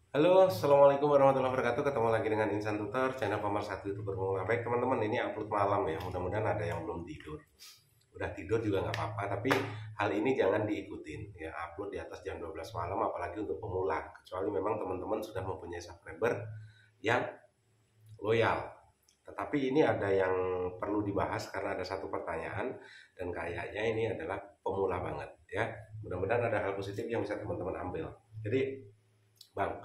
Halo, Assalamualaikum warahmatullahi wabarakatuh. Ketemu lagi dengan Insan Tutor, channel pemersatu YouTuber pemula. Baik teman-teman, ini upload malam ya. Mudah-mudahan ada yang belum tidur. Udah tidur juga nggak apa-apa, tapi hal ini jangan diikutin ya. Upload di atas jam 12 malam, apalagi untuk pemula. Kecuali memang teman-teman sudah mempunyai subscriber yang loyal. Tetapi ini ada yang perlu dibahas karena ada satu pertanyaan dan kayaknya ini adalah pemula banget ya. Mudah-mudahan ada hal positif yang bisa teman-teman ambil. Jadi, Bang,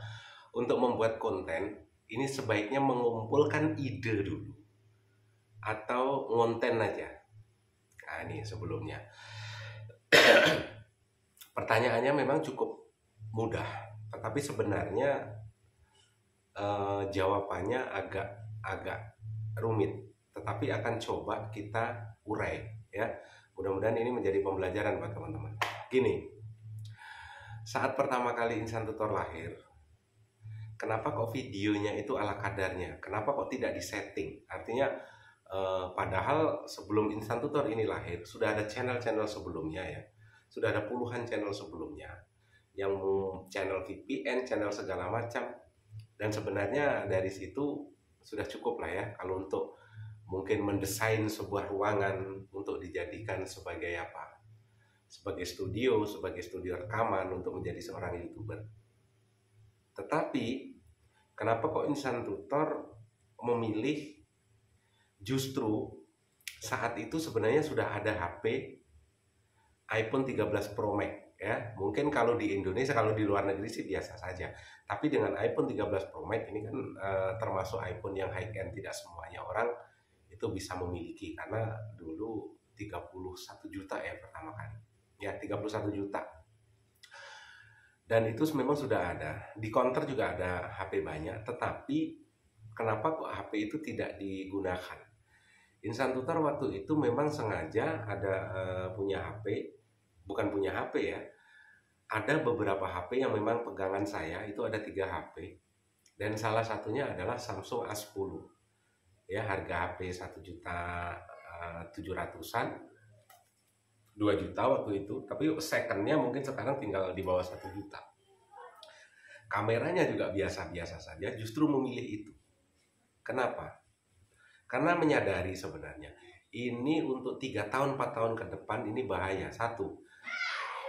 untuk membuat konten ini sebaiknya mengumpulkan ide dulu atau ngonten aja. Nah, ini sebelumnya. Pertanyaannya memang cukup mudah, tetapi sebenarnya jawabannya agak agak rumit. Tetapi akan coba kita urai ya. Mudah-mudahan ini menjadi pembelajaran buat teman-teman. Gini, saat pertama kali Insan Tutor lahir, kenapa kok videonya itu ala kadarnya? Kenapa kok tidak disetting? Artinya padahal sebelum Instan Tutor ini lahir sudah ada channel-channel sebelumnya ya. Sudah ada puluhan channel sebelumnya yang channel VPN, channel segala macam. Dan sebenarnya dari situ sudah cukup lah ya kalau untuk mungkin mendesain sebuah ruangan untuk dijadikan sebagai apa? Sebagai studio rekaman untuk menjadi seorang YouTuber. Tetapi kenapa kok Insan Tutor memilih justru saat itu sebenarnya sudah ada HP iPhone 13 Pro Max ya. Mungkin kalau di Indonesia, kalau di luar negeri sih biasa saja. Tapi dengan iPhone 13 Pro Max ini kan termasuk iPhone yang high end, tidak semuanya orang itu bisa memiliki karena dulu 31 juta ya pertama kali. Ya, 31 juta. Dan itu memang sudah ada. Di counter juga ada HP banyak, tetapi kenapa kok HP itu tidak digunakan? Insan Tutor waktu itu memang sengaja ada punya HP, bukan punya HP ya. Ada beberapa HP yang memang pegangan saya, itu ada 3 HP. Dan salah satunya adalah Samsung A10. Ya, harga HP 1.700.000-an, 2 juta waktu itu. Tapi secondnya mungkin sekarang tinggal di bawah 1 juta. Kameranya juga biasa-biasa saja, justru memilih itu. Kenapa? Karena menyadari sebenarnya ini untuk 3 tahun 4 tahun ke depan ini bahaya. Satu,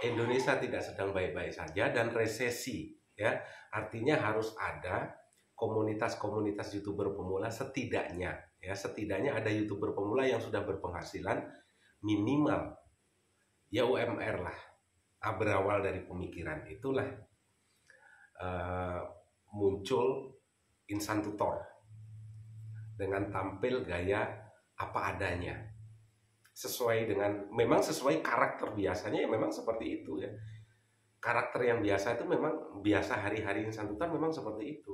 Indonesia tidak sedang baik-baik saja dan resesi ya. Artinya harus ada komunitas-komunitas YouTuber pemula setidaknya ya, setidaknya ada YouTuber pemula yang sudah berpenghasilan minimal ya UMR lah. Berawal dari pemikiran itulah uh, muncul Insan Tutor dengan tampil gaya apa adanya, sesuai dengan memang sesuai karakter biasanya ya, memang seperti itu ya. Karakter yang biasa itu memang biasa hari-hari Insan Tutor memang seperti itu.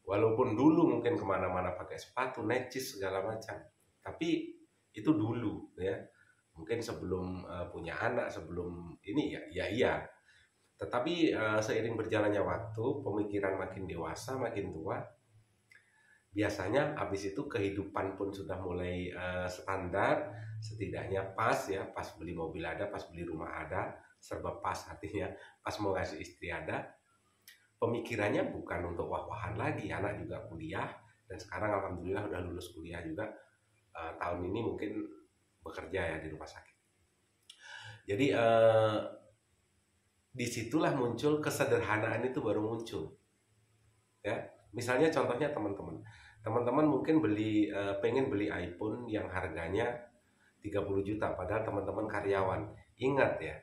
Walaupun dulu mungkin kemana-mana pakai sepatu, necis segala macam, tapi itu dulu ya. Mungkin sebelum punya anak, sebelum ini ya iya. Tetapi seiring berjalannya waktu, pemikiran makin dewasa, makin tua, biasanya habis itu kehidupan pun sudah mulai standar, setidaknya pas ya, pas beli mobil ada, pas beli rumah ada, serba pas, artinya pas mau kasih istri ada. Pemikirannya bukan untuk wah-wahan lagi, anak juga kuliah dan sekarang alhamdulillah udah lulus kuliah juga. Tahun ini mungkin bekerja ya di rumah sakit. Jadi disitulah muncul kesederhanaan, itu baru muncul ya. Misalnya contohnya teman-teman mungkin pengen beli iPhone yang harganya 30 juta padahal teman-teman karyawan. Ingat ya,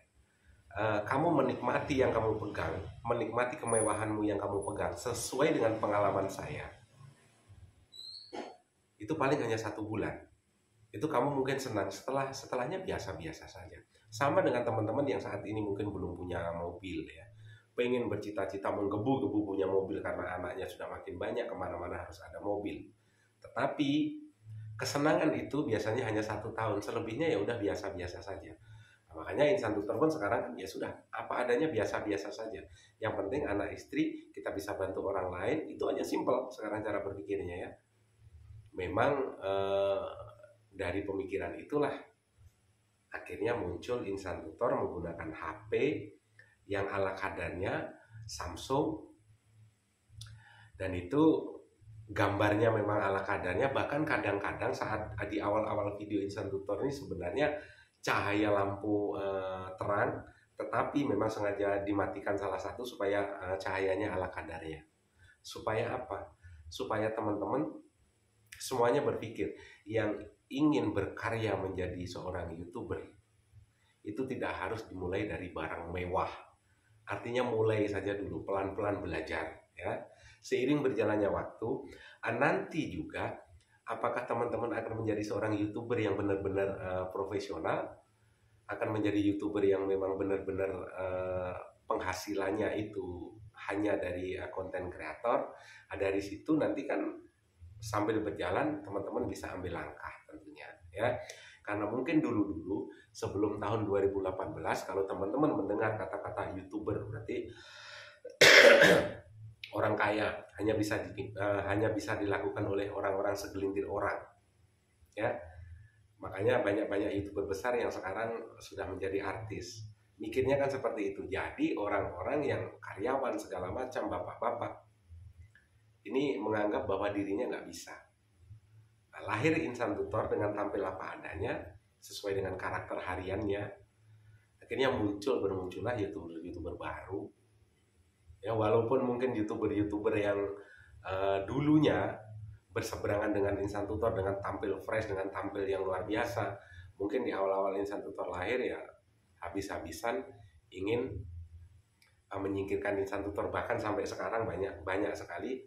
kamu menikmati yang kamu pegang, menikmati kemewahanmu yang kamu pegang sesuai dengan pengalaman saya, itu paling hanya 1 bulan. Itu kamu mungkin senang, setelahnya biasa-biasa saja. Sama dengan teman-teman yang saat ini mungkin belum punya mobil ya, pengen bercita-cita menggebu-gebu punya mobil karena anaknya sudah makin banyak, kemana-mana harus ada mobil. Tetapi kesenangan itu biasanya hanya 1 tahun, selebihnya ya udah biasa-biasa saja. Nah, makanya Insan Tutor pun sekarang kan ya sudah apa adanya, biasa-biasa saja. Yang penting anak istri kita bisa bantu orang lain, itu aja, simple sekarang cara berpikirnya ya. Memang dari pemikiran itulah akhirnya muncul Insan Tutor menggunakan HP yang ala kadarnya Samsung Dan itu gambarnya memang ala kadarnya, bahkan kadang-kadang saat di awal-awal video instan tutor ini sebenarnya cahaya lampu terang, tetapi memang sengaja dimatikan salah satu supaya cahayanya ala kadarnya. Supaya apa? Supaya teman-teman semuanya berpikir yang ingin berkarya menjadi seorang YouTuber itu tidak harus dimulai dari barang mewah. Artinya mulai saja dulu, pelan-pelan belajar ya. Seiring berjalannya waktu, nanti juga apakah teman-teman akan menjadi seorang YouTuber yang benar-benar profesional, akan menjadi YouTuber yang memang benar-benar penghasilannya itu hanya dari konten kreator. Dari situ nanti kan sambil berjalan teman-teman bisa ambil langkah tentunya ya. Karena mungkin dulu-dulu sebelum tahun 2018 kalau teman-teman mendengar kata-kata YouTuber berarti orang kaya, hanya bisa dilakukan oleh orang-orang segelintir orang ya. Makanya banyak-banyak YouTuber besar yang sekarang sudah menjadi artis, mikirnya kan seperti itu. Jadi orang-orang yang karyawan segala macam, bapak-bapak ini menganggap bahwa dirinya nggak bisa. Nah, lahir Instan Tutor dengan tampil apa adanya sesuai dengan karakter hariannya. Akhirnya bermuncullah YouTuber baru ya, walaupun mungkin YouTuber yang dulunya berseberangan dengan Instan Tutor dengan tampil fresh, dengan tampil yang luar biasa, mungkin di awal-awal Instan Tutor lahir ya habis-habisan ingin menyingkirkan Instan Tutor. Bahkan sampai sekarang banyak sekali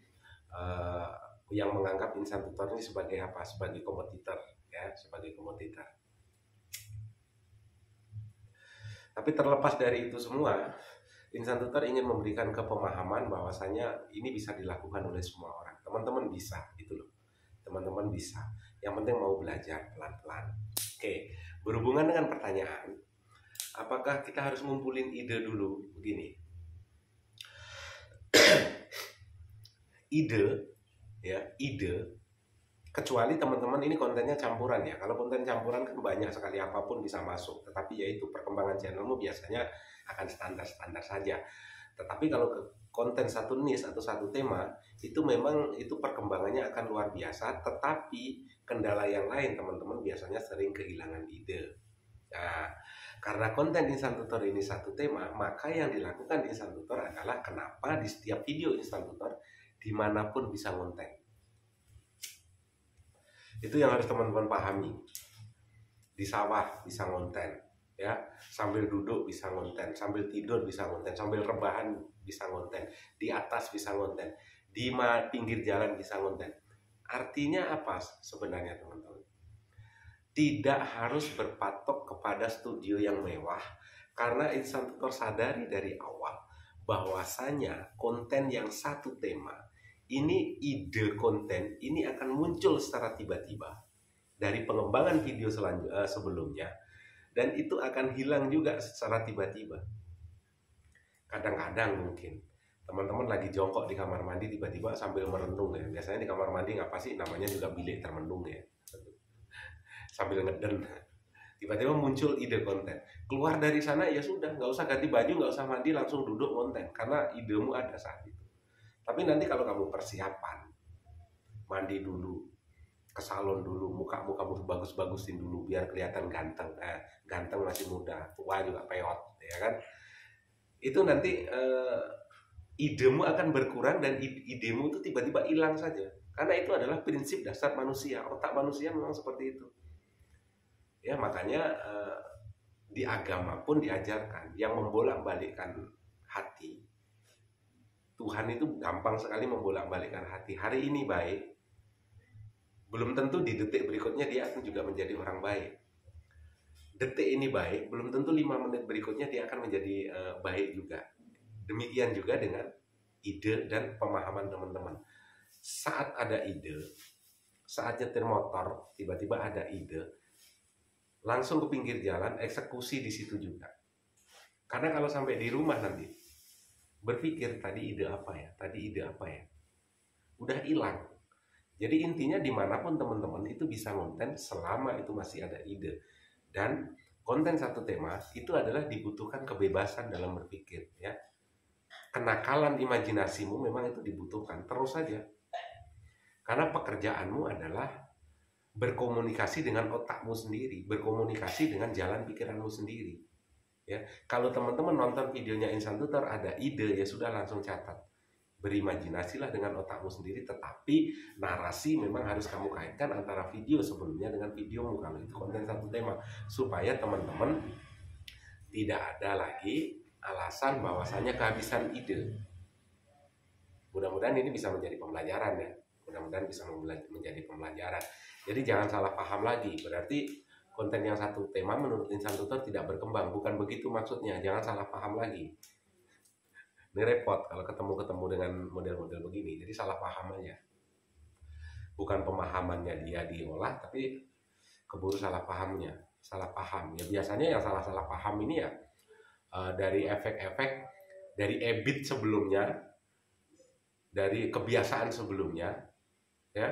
yang menganggap Instan Tutor ini sebagai apa? Sebagai kompetitor ya, sebagai kompetitor. Tapi terlepas dari itu semua, Instan Tutor ingin memberikan kepemahaman bahwasanya ini bisa dilakukan oleh semua orang. Teman-teman bisa, gitu loh. Teman-teman bisa. Yang penting mau belajar pelan-pelan. Oke, berhubungan dengan pertanyaan, apakah kita harus ngumpulin ide dulu? Begini. ide, kecuali teman-teman ini kontennya campuran ya. Kalau konten campuran kan banyak sekali, apapun bisa masuk. Tetapi yaitu perkembangan channelmu biasanya akan standar-standar saja. Tetapi kalau konten satu niche atau satu tema, itu memang itu perkembangannya akan luar biasa. Tetapi kendala yang lain teman-teman biasanya sering kehilangan ide. Nah, karena konten Instan Tutor ini satu tema, maka yang dilakukan di Instan Tutor adalah kenapa di setiap video Instan Tutor dimanapun bisa konten. Itu yang harus teman-teman pahami. Di sawah bisa ngonten ya, sambil duduk bisa ngonten, sambil tidur bisa ngonten, sambil rebahan bisa ngonten, di atas bisa ngonten, di pinggir jalan bisa ngonten. Artinya apa sebenarnya teman-teman? Tidak harus berpatok kepada studio yang mewah, karena Instan Tutor sadari dari awal bahwasanya konten yang satu tema ini, ide konten ini akan muncul secara tiba-tiba dari pengembangan video sebelumnya, dan itu akan hilang juga secara tiba-tiba. Kadang-kadang mungkin teman-teman lagi jongkok di kamar mandi tiba-tiba sambil merenung ya. Biasanya di kamar mandi ngapa sih, namanya juga bilik termenung ya. Sambil ngeden, tiba-tiba muncul ide konten. Keluar dari sana ya sudah, nggak usah ganti baju, nggak usah mandi, langsung duduk konten karena idemu ada saat itu. Tapi nanti kalau kamu persiapan, mandi dulu, ke salon dulu, mukamu kamu bagus-bagusin dulu biar kelihatan ganteng. Ganteng masih muda, tua juga peot, ya kan? Itu nanti idemu akan berkurang dan idemu itu tiba-tiba hilang saja. Karena itu adalah prinsip dasar manusia, otak manusia memang seperti itu. Ya makanya di agama pun diajarkan yang membolak-balikkan hati. Tuhan itu gampang sekali membolak-balikkan hati. Hari ini baik, belum tentu di detik berikutnya dia akan juga menjadi orang baik. Detik ini baik, belum tentu 5 menit berikutnya dia akan menjadi baik juga. Demikian juga dengan ide dan pemahaman teman-teman. Saat ada ide, saat nyetir motor, tiba-tiba ada ide, langsung ke pinggir jalan, eksekusi di situ juga. Karena kalau sampai di rumah nanti berpikir tadi ide apa ya, udah hilang. Jadi intinya dimanapun teman-teman itu bisa konten selama itu masih ada ide. Dan konten satu tema itu adalah dibutuhkan kebebasan dalam berpikir ya. kenakalan imajinasimu memang itu dibutuhkan terus saja. Karena pekerjaanmu adalah berkomunikasi dengan otakmu sendiri, berkomunikasi dengan jalan pikiranmu sendiri. Ya, kalau teman-teman nonton videonya Insan Tutor ada ide, ya sudah langsung catat. Berimajinasilah dengan otakmu sendiri, tetapi narasi memang harus kamu kaitkan antara video sebelumnya dengan videomu kalau itu konten satu tema, supaya teman-teman tidak ada lagi alasan bahwasanya kehabisan ide. Mudah-mudahan ini bisa menjadi pembelajaran ya. Mudah-mudahan bisa menjadi pembelajaran. Jadi jangan salah paham lagi. Berarti konten yang satu tema menurut Insan Tutor tidak berkembang. Bukan begitu maksudnya. Jangan salah paham lagi. Ini repot kalau ketemu dengan model-model begini. Jadi salah paham aja. Bukan pemahamannya dia diolah, tapi keburu salah pahamnya. Salah paham. Ya biasanya yang salah-salah paham ini ya dari efek-efek, dari habit sebelumnya, dari kebiasaan sebelumnya, ya.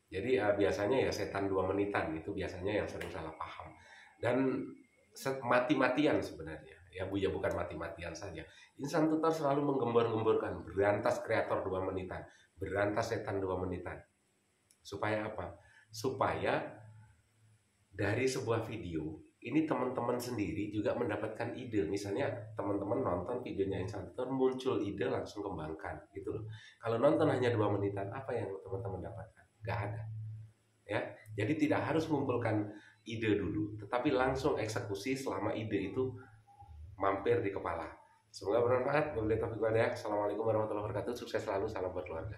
Jadi biasanya ya setan 2 menitan itu biasanya yang sering salah paham. Dan mati-matian sebenarnya. Ya Bu, ya bukan mati-matian saja. Insan Tutor selalu menggembor-gemborkan berantas kreator 2 menitan, berantas setan 2 menitan. Supaya apa? Supaya dari sebuah video ini teman-teman sendiri juga mendapatkan ide. Misalnya teman-teman nonton videonya Insan Tutor, muncul ide, langsung kembangkan gitu loh. Kalau nonton hanya 2 menitan, apa yang teman-teman dapatkan? Gak ada. Ya, jadi tidak harus mengumpulkan ide dulu, tetapi langsung eksekusi selama ide itu mampir di kepala. Semoga bermanfaat. Assalamualaikum warahmatullahi wabarakatuh. Sukses selalu. Salam buat keluarga.